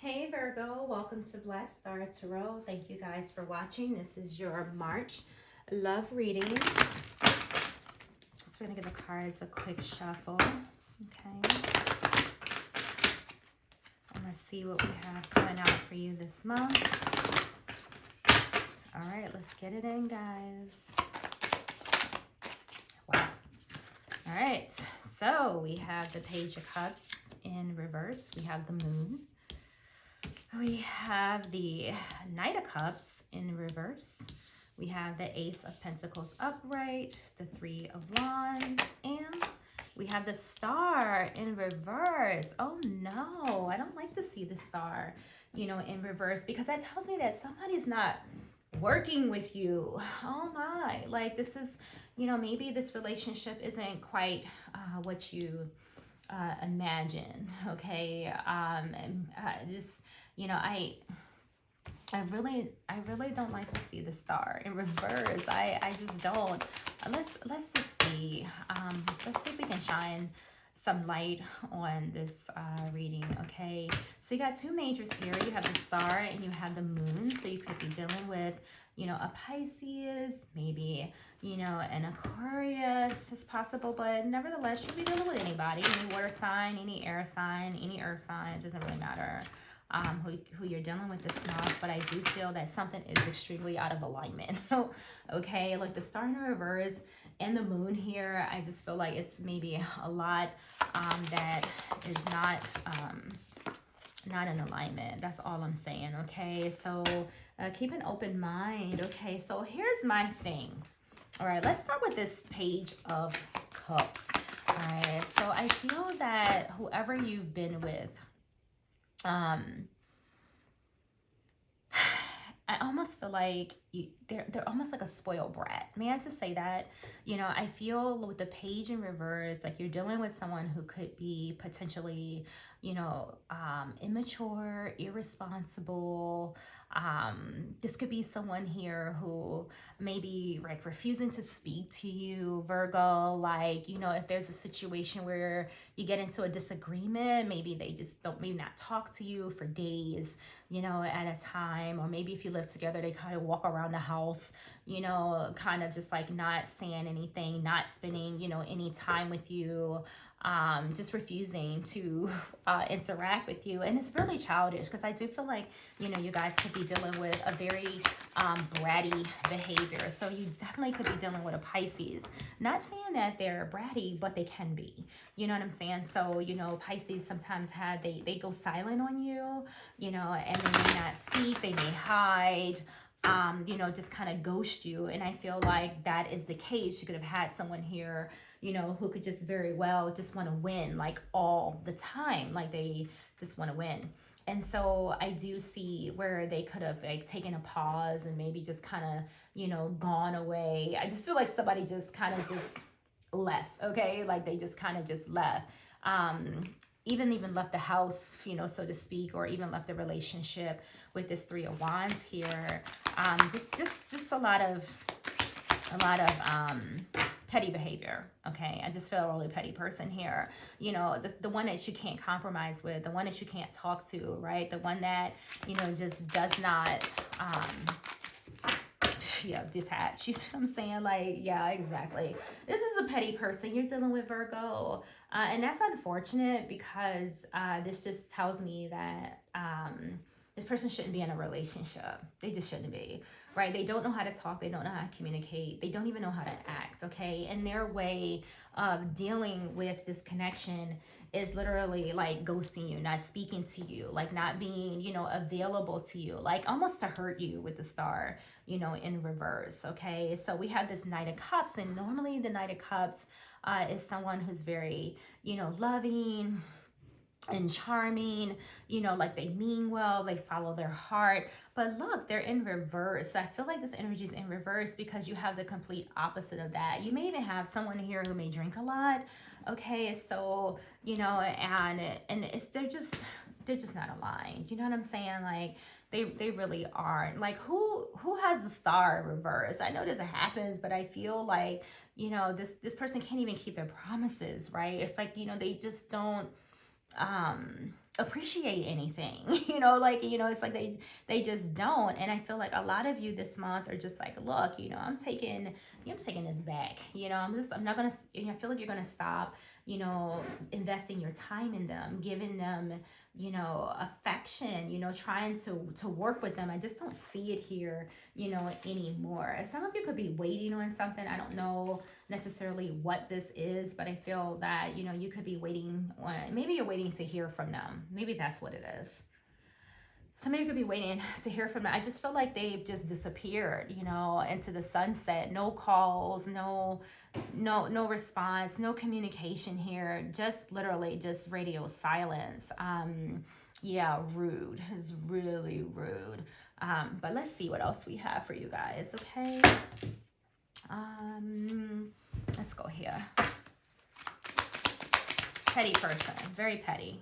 Hey Virgo, welcome to Black Star Tarot. Thank you guys for watching. This is your March love reading. Just going to give the cards a quick shuffle. Okay. And let's see what we have coming out for you this month. All right, let's get it in, guys. Wow. All right, so we have the Page of Cups in reverse. We have the Moon. We have the Knight of Cups in reverse. We have the Ace of Pentacles upright, the Three of Wands, and we have the Star in reverse. Oh no, I don't like to see the Star, in reverse, because that tells me that somebody's not working with you. Oh my, like this is, maybe this relationship isn't quite what you imagine. Okay. Just, I really don't like to see the Star in reverse. I just don't. Let's just see. Let's see if we can shine some light on this reading. Okay, so you got two majors here. You have the Star and you have the Moon. So you could be dealing with, a Pisces, maybe, an Aquarius is possible, but nevertheless, you'll be dealing with anybody, any water sign, any air sign, any earth sign. It doesn't really matter who you're dealing with this month, but I do feel that something is extremely out of alignment. Okay, like the Star in reverse and the Moon here, I just feel like it's maybe a lot that is not in alignment. That's all I'm saying. Okay, so keep an open mind. Okay, so here's my thing. All right, let's start with this Page of Cups. All right, so I feel that whoever you've been with, I almost feel like they're almost like a spoiled brat. May I just say that? I feel with the Page in reverse, like you're dealing with someone who could be potentially, immature, irresponsible. This could be someone here who maybe like refusing to speak to you, Virgo. Like, if there's a situation where you get into a disagreement, maybe they just don't, maybe not talk to you for days, at a time. Or maybe if you live together, they kind of walk around the house, kind of just like not saying anything, not spending, any time with you, just refusing to interact with you. And it's really childish, because I do feel like, you guys could be dealing with a very bratty behavior. So you definitely could be dealing with a Pisces. Not saying that they're bratty, but they can be. You know what I'm saying? So, Pisces sometimes they go silent on you, and they may not speak, they may hide, just kind of ghost you. And I feel like that is the case. You could have had someone here, who could just very well just want to win, like all the time. Like they just want to win. And so I do see where they could have like taken a pause and maybe just kind of, gone away. I just feel like somebody just kind of just left. Okay. Like they just kind of just left. Even left the house, so to speak, or even left the relationship with this Three of Wands here. Just a lot of petty behavior. Okay, I just feel a really petty person here. The one that you can't compromise with, the one that you can't talk to, right? The one that just does not detach. You see what I'm saying? Like, yeah, exactly. This is a petty person you're dealing with, Virgo. And that's unfortunate, because this just tells me that this person shouldn't be in a relationship. They just shouldn't be, right? They don't know how to talk. They don't know how to communicate. They don't even know how to act, okay? And their way of dealing with this connection is literally like ghosting you, not speaking to you, like not being, available to you, like almost to hurt you with the Star, in reverse, okay? So we have this Knight of Cups, and normally the Knight of Cups is someone who's very, loving and charming, like they mean well, they follow their heart. But look, they're in reverse. I feel like this energy is in reverse because you have the complete opposite of that. You may even have someone here who may drink a lot. Okay, so and they're just not aligned. You know what I'm saying? Like they really aren't. Like who has the Star in reverse? I know this happens, but I feel like this person can't even keep their promises, right? It's like they just don't appreciate anything. Like, it's like they just don't. And I feel like a lot of you this month are just like, look, I'm taking this back. I'm not gonna, I feel like you're gonna stop, investing your time in them, giving them, affection, trying to work with them. I just don't see it here, anymore. Some of you could be waiting on something. I don't know necessarily what this is, but I feel that, you could be waiting on, maybe you're waiting to hear from them. Maybe that's what it is. Somebody could be waiting to hear from them. I just feel like they've just disappeared, into the sunset. No calls, no response, no communication here. Just literally just radio silence. Yeah, rude. It's really rude. But let's see what else we have for you guys, okay? Let's go here. Petty person, very petty.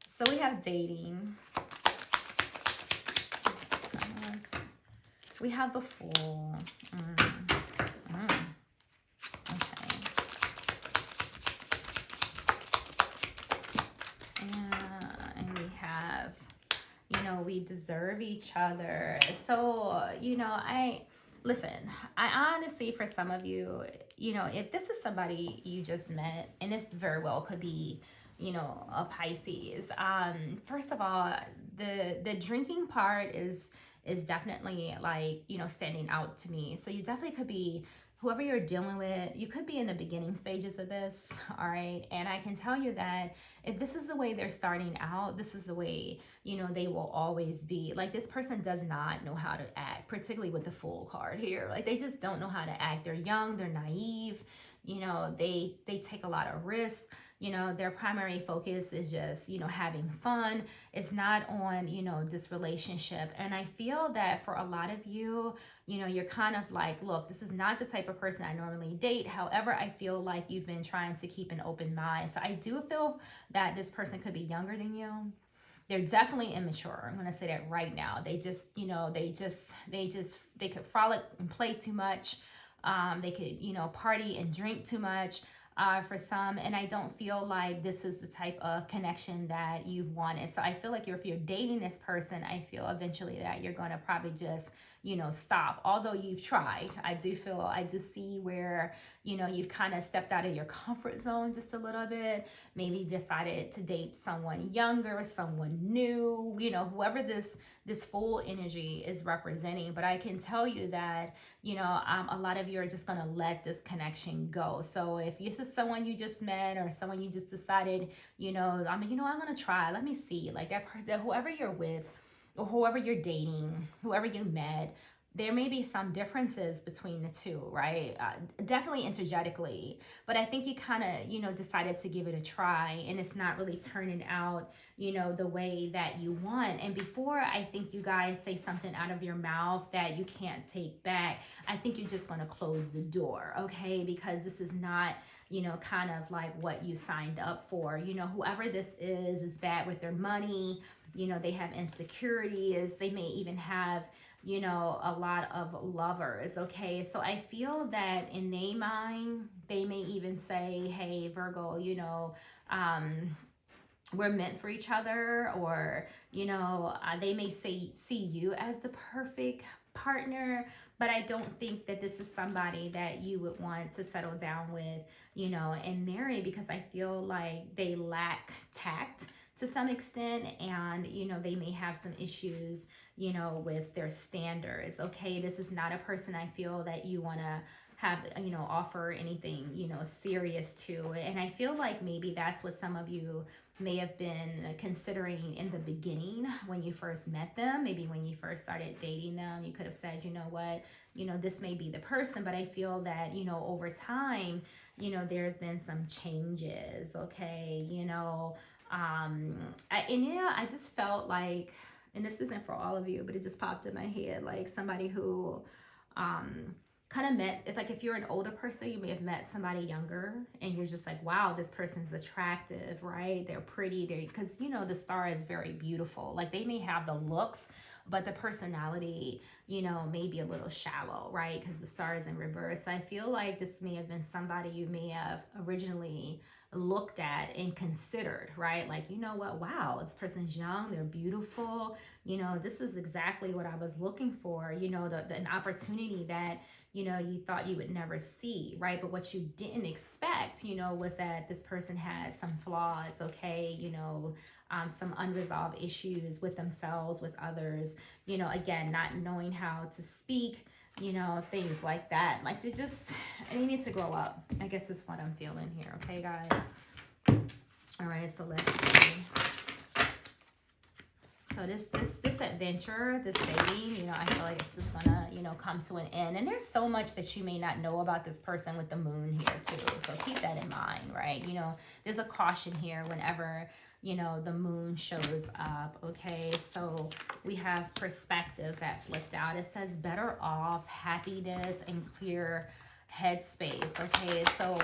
So we have dating. We have the Fool. Okay. And we have, we deserve each other. So, listen, I honestly, for some of you, if this is somebody you just met, and this very well could be, a Pisces. First of all, the drinking part is definitely like, standing out to me. So you definitely could be, whoever you're dealing with, you could be in the beginning stages of this, all right? And I can tell you that if this is the way they're starting out, this is the way, they will always be. Like, this person does not know how to act, particularly with the Fool card here. Like, they just don't know how to act. They're young, they're naive, they take a lot of risks. Their primary focus is just, having fun. It's not on, this relationship. And I feel that for a lot of you, you're kind of like, look, this is not the type of person I normally date. However, I feel like you've been trying to keep an open mind. So I do feel that this person could be younger than you. They're definitely immature. I'm going to say that right now. They just, they could frolic and play too much. They could, party and drink too much. For some, and I don't feel like this is the type of connection that you've wanted. So I feel like if you're dating this person, I feel eventually that you're going to probably just, stop. Although you've tried, I do see where, you've kind of stepped out of your comfort zone just a little bit, maybe decided to date someone younger, someone new, whoever this Fool energy is representing. But I can tell you that, a lot of you are just going to let this connection go. So if this is someone you just met or someone you just decided, I'm going to try, let me see, like that whoever you're with or whoever you're dating, whoever you met, there may be some differences between the two, right? Definitely energetically, but I think you kind of, decided to give it a try, and it's not really turning out, the way that you want. And before I think you guys say something out of your mouth that you can't take back, I think you're just going to close the door, okay? Because this is not, kind of like what you signed up for. Whoever this is bad with their money. They have insecurities. They may even have, a lot of lovers, okay? So I feel that in their mind, they may even say, hey, Virgo, we're meant for each other, or, they may see you as the perfect partner, but I don't think that this is somebody that you would want to settle down with, and marry, because I feel like they lack tact to some extent, and they may have some issues with their standards, okay? This is not a person I feel that you want to have offer anything serious to. And I feel like maybe that's what some of you may have been considering in the beginning when you first met them. Maybe when you first started dating them, you could have said, what, this may be the person. But I feel that over time, there's been some changes, okay? I just felt like, and this isn't for all of you, but it just popped in my head, like somebody who kind of met, it's like if you're an older person, you may have met somebody younger, and you're just like, wow, this person's attractive, right? They're pretty, because the star is very beautiful. Like, they may have the looks, but the personality, may be a little shallow, right? Because the star is in reverse. So I feel like this may have been somebody you may have originally looked at and considered, right? Like, you know what, wow, this person's young, they're beautiful, you know, this is exactly what I was looking for, you know, an opportunity that, you know, you thought you would never see, right? But what you didn't expect, you know, was that this person had some flaws, okay, you know, some unresolved issues with themselves, with others, you know, again, not knowing how to speak, you know, things like that. Like, they need to grow up, I guess is what I'm feeling here, okay, guys? All right, so let's see. So this adventure, this dating, you know, I feel like it's just gonna, you know, come to an end. And there's so much that you may not know about this person with the moon here too. So keep that in mind, right? You know, there's a caution here whenever, you know, the moon shows up, okay? So we have perspective that flipped out. It says better off, happiness, and clear headspace, okay? So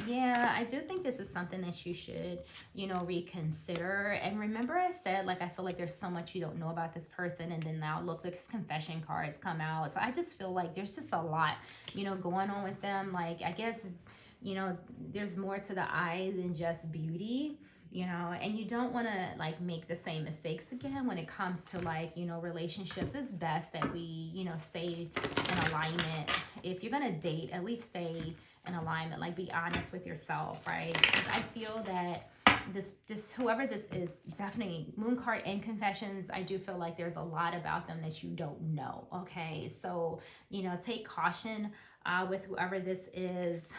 yeah, I do think this is something that you should, you know, reconsider. And remember I said, like, I feel like there's so much you don't know about this person, and then now look, there's confession cards come out. So I just feel like there's just a lot, you know, going on with them. Like, I guess, you know, there's more to the eye than just beauty, you know, and you don't want to like make the same mistakes again when it comes to like, you know, relationships. It's best that we, you know, stay in alignment. If you're gonna date, at least stay in alignment. Like, be honest with yourself, right? Because I feel that this whoever this is, definitely moon card and confessions, I do feel like there's a lot about them that you don't know, okay? So, you know, take caution with whoever this is.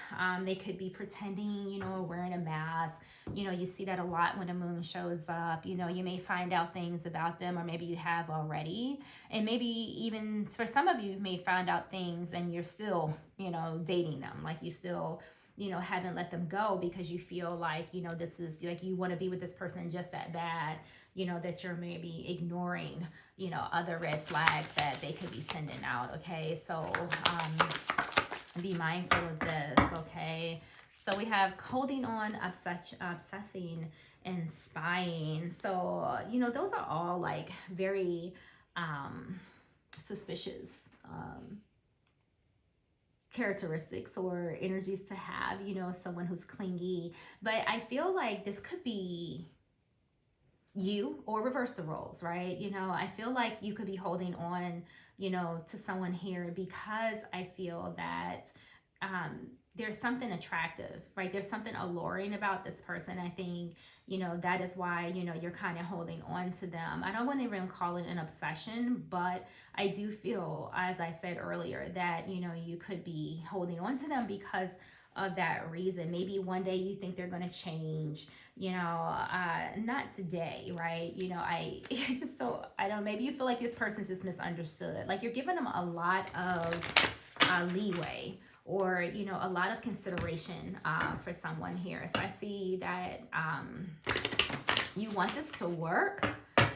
They could be pretending, you know, wearing a mask. You know, you see that a lot when the moon shows up. You know, you may find out things about them, or maybe you have already. And maybe even for some of you may find out things and you're still, you know, dating them. Like, you still, you know, haven't let them go because you feel like, you know, this is like, you want to be with this person just that bad, you know, that you're maybe ignoring, you know, other red flags that they could be sending out, okay? So be mindful of this, okay? So we have holding on, obsessing, and spying. So, you know, those are all like very suspicious characteristics or energies to have, you know, someone who's clingy. But I feel like this could be you, or reverse the roles, right? You know, I feel like you could be holding on, you know, to someone here because I feel that there's something attractive, right? There's something alluring about this person. I think, you know, that is why, you know, you're kind of holding on to them. I don't want to even call it an obsession, but I do feel, as I said earlier, that, you know, you could be holding on to them because of that reason. Maybe one day you think they're going to change, you know, not today, right? You know, I just don't, I don't, maybe you feel like this person's just misunderstood. Like, you're giving them a lot of leeway, or, you know, a lot of consideration for someone here. So I see that you want this to work,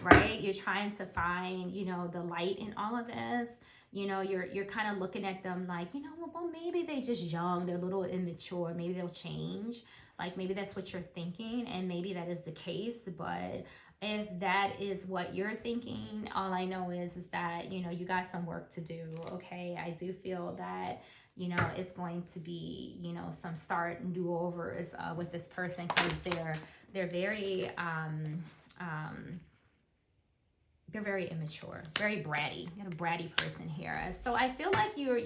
right? You're trying to find, you know, the light in all of this. You know, you're kind of looking at them like, you know, well, maybe they just young, they're a little immature, maybe they'll change. Like, maybe that's what you're thinking, and maybe that is the case. But if that is what you're thinking, all I know is that, you know, you got some work to do, okay? I do feel that, you know, it's going to be, you know, some start and do-overs with this person, because they're very they're very immature, very bratty. You're a bratty person here. So I feel like you're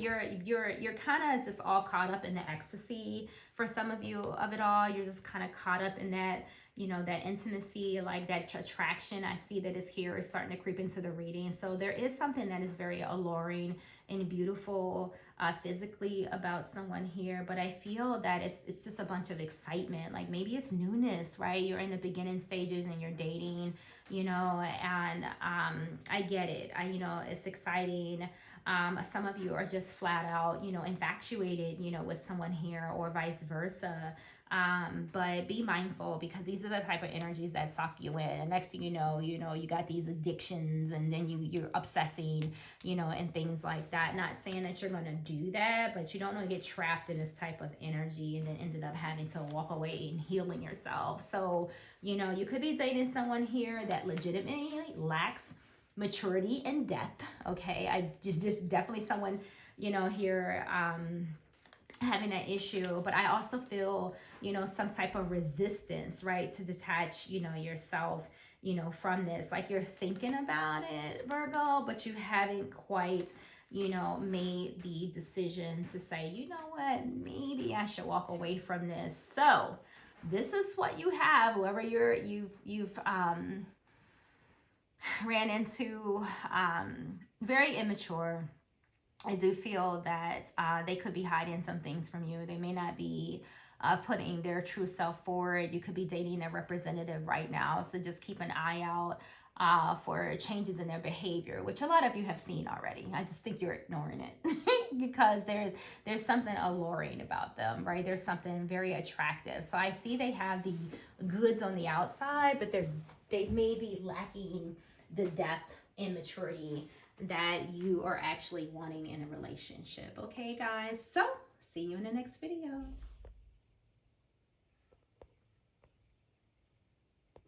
kind of just all caught up in the ecstasy for some of you of it all. You're just kind of caught up in that, you know, that intimacy, like that attraction. I see that is here is starting to creep into the reading. So there is something that is very alluring and beautiful physically about someone here, but I feel that it's just a bunch of excitement. Like, maybe it's newness, right? You're in the beginning stages and you're dating, you know, and I get it. You know, it's exciting. Some of you are just flat out, you know, infatuated, you know, with someone here, or vice versa. But be mindful, because these are the type of energies that suck you in. And next thing you know, you got these addictions, and then you're obsessing, you know, and things like that. Not saying that you're going to do that, but you don't want to get trapped in this type of energy and then ended up having to walk away and healing yourself. So, you know, you could be dating someone here that legitimately lacks maturity and depth, okay? I just definitely someone, you know, here, having that issue. But I also feel, you know, some type of resistance, right, to detach, you know, yourself, you know, from this. Like you're thinking about it, Virgo, but you haven't quite, you know, made the decision to say, you know what, maybe I should walk away from this. So this is what you have. Whoever you've ran into, very immature. I do feel that they could be hiding some things from you. They may not be putting their true self forward. You could be dating a representative right now. So just keep an eye out for changes in their behavior, which a lot of you have seen already. I just think you're ignoring it because there's something alluring about them, right? There's something very attractive. So I see they have the goods on the outside, but they may be lacking the depth and maturity that you are actually wanting in a relationship. Okay, guys? So see you in the next video.